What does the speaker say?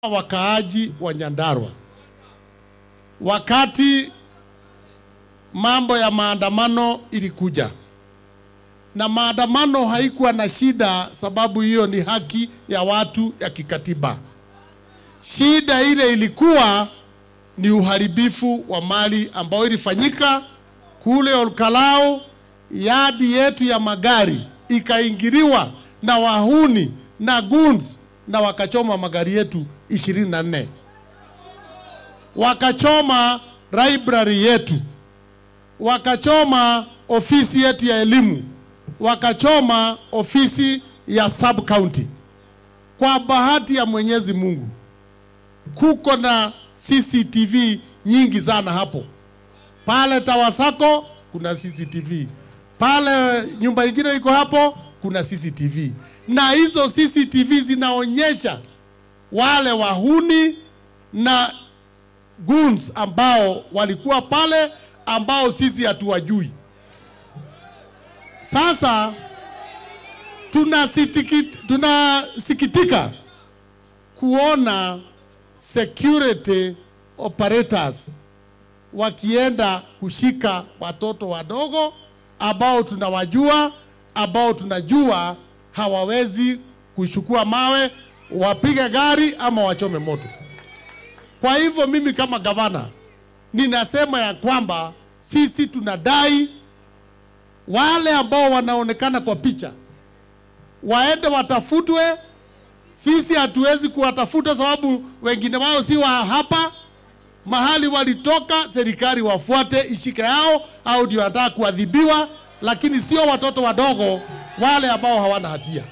Wakaaji wa Nyandarua, wakati mambo ya maandamano ilikuja, na maandamano haikuwa na shida, sababu hiyo ni haki ya watu ya kikatiba. Shida ile ilikuwa ni uharibifu wa mali ambao ilifanyika kule Olkalau. Yadi yetu ya magari ikaingiliwa na wahuni na goons, na wakachoma magari yetu 24. Wakachoma library yetu, wakachoma ofisi yetu ya elimu, wakachoma ofisi ya sub county. Kwa bahati ya Mwenyezi Mungu, kuko na CCTV nyingi sana hapo. Pale Tawasako kuna CCTV, pale nyumba nyingine iko hapo kuna CCTV, na hizo CCTV zinaonyesha wale wahuni na goons ambao walikuwa pale, ambao sisi hatuwajui. Sasa tunasikitika kuona security operators wakienda kushika watoto wadogo ambao tunawajua, ambao tunajua hawawezi kuchukua mawe, wapige gari ama wachome moto. Kwa hivyo mimi kama gavana ninasema ya kwamba sisi tunadai wale ambao wanaonekana kwa picha waende watafutwe. Sisi hatuwezi kuwatafuta sababu wengine wao si wa hapa. Mahali walitoka, serikali wafuate ishike yao, au ndio wanataka kuadhibiwa, lakini sio watoto wadogo wale ambao hawana hatia.